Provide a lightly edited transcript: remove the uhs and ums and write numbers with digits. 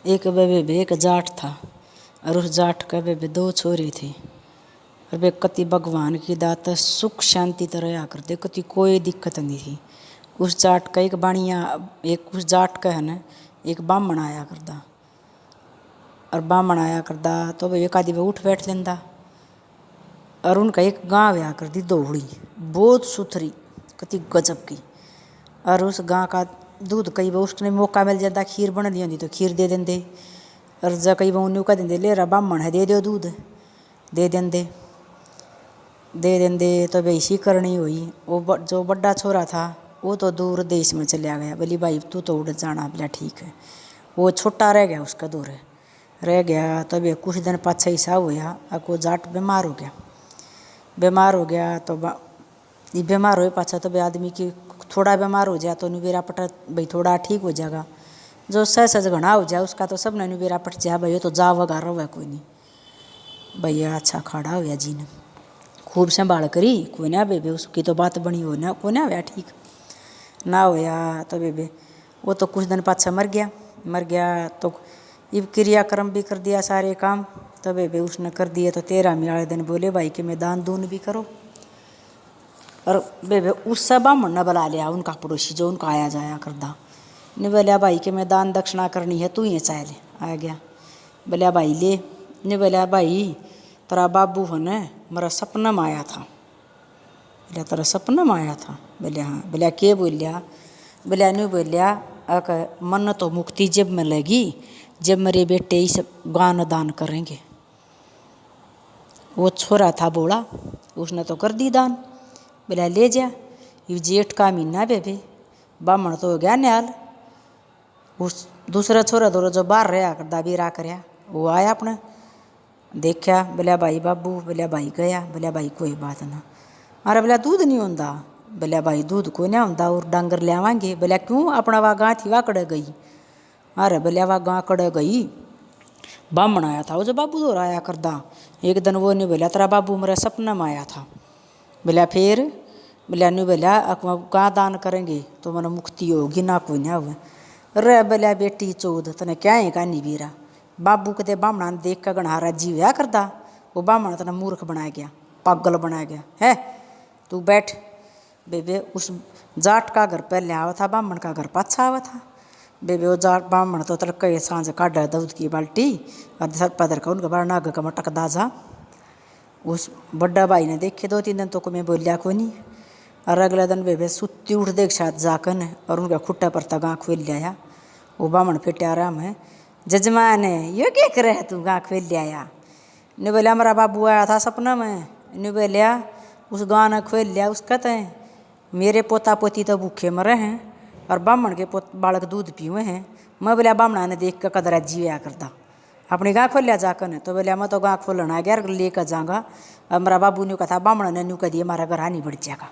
एक बेबे एक जाट था और उस जाट का बेबे दो छोरे थे। और वे कति भगवान की दात सुख शांति तरह रहा करते, कति कोई दिक्कत नहीं थी। उस जाट का एक बाणिया एक उस जाट का है ना एक बामण आया करता। और बामण आया करता तो भाई एक आदि वे उठ बैठ लेंदा। और उनका एक गाँव आया करती दोहड़ी बहुत सुथरी कति गजब की। और उस गाँ का दूध कई बार उसने मौका मिल जाता खीर बन दी होती तो खीर दे देंदे। और जब कई बार उन्हें कह देंदे ले रहा बामण है दे दो दूध दे देंदे तो वैसी करनी हुई। वो जो बड़ा छोरा था वो तो दूर देश में चला गया। बोली भाई तू तो उड़ जाना। बोला ठीक है। वो छोटा रह गया उसका दूर रह गया। तब कुछ दिन पाछा हिसाब हुआ को जाट बीमार हो गया तो बीमार हुए पाछा तो आदमी की थोड़ा बीमार हो जाए तो नुबेरा पट भाई थोड़ा ठीक हो जाएगा। जो सहज घना हो जाए उसका तो सब ने नुबेरा पट जाए भाई तो जा वगा रहा कोई नहीं। भैया अच्छा खाड़ा हुआ जी ने खूब संभाल करी कोई ना बेबे उसकी तो बात बनी हो ना कोई ना हुआ ठीक ना होया। तो बेबे वो तो कुछ दिन पाछा मर गया तो ये क्रियाक्रम भी कर दिया सारे काम। तो बेबे उसने कर दिए तो 13वें वाले दिन बोले भाई कि मैं दान दून भी करो। और बेबे उस सब बामण ने बुला लिया उनका पड़ोसी जो उनका आया जाया करदा ने बोलिया भाई कि मैं दान दक्षिणा करनी है तू ही चाह ले। आ गया बोलिया भाई ले ने बोलिया भाई तेरा बाबू हो ने मेरा सपना में आया था। बोलिया तेरा सपना में आया था। बोलिया हाँ। बोलिया के बोलिया। बोलिया नहीं बोलिया मन तो मुक्ति जब मिलेगी जब मेरे बेटे इस गान दान करेंगे। वो छोरा था बोला उसने तो कर दी दान। बोला ले जा ये जेठ का महीना बेबे बामण तो हो गया न्याल। उस दूसरा छोरा दोनों जो बाहर रहा करदा बीरा करया वो आया अपने देखा। बोलिया भाई बाबू। बोलिया भाई गया। बोलिया भाई कोई बात ना। अरे बोला दूध नहीं होंदा। बोलिया भाई दूध कोई नहीं होंदा और डांगर ले आवांगे। बोलिया क्यों अपना वह गाँ थी वह कड़ गई। अरे बोलिया वह गाँ कड़ गई बामण आया था वो जो बाबू दो आया करदा एक दिन वो नहीं बोलिया तेरा बाबू मेरे सपना में आया था। बोलिया फिर। बोलिया नहीं बोलिया गाँ दान करेंगे तो मन मुक्ति होगी ना कोई ना हुआ। रे बोलिया बेटी चौध तने क्या है कहानी बीरा बाबू कदे बामणा ने देख कर गणहारा जी हुआ करदा वो बामण तना मूर्ख बनाया गया पागल बनाया गया है। तू बैठ। बेबे उस जाट का घर पहले आवा था बामण का घर पाछा आवा था। बेबे वो जाट बामण तो तड़के सांझ काढ़ा दूध की बाल्टी और सर पदर का उनका बड़ा नाग का मटक दाजा। उस बड़ा भाई ने देखे 2-3 दिन तो को मैं बोलिया को नहीं। और अगले दिन बेबे सुत्ती उठ देख साथ जाकन और उनका खुट्टा पर तगा खोल लिया। वो बामण फिटे आराम है जजमान ये क्या करे है तू गाँ खोल लिया। ने बोलिया हमारा बाबू आया था सपना में। ने बोलिया उस गाँ ने खोल लिया उसका तो मेरे पोता पोती तो भूखे मरे हैं और बामण के बालक दूध पीवे हैं। मैं बोलिया बामणा ने देख कर कदरा जीवया करता अपनी गाँ खोल लिया जाकर। तो बोलिया मैं तो गाँ खोलना गया लेकर जाऊँगा। अब मेरा बाबू ने कहा था बामण ने न्यू कह दिया हमारा घर हानि बढ़ जाएगा।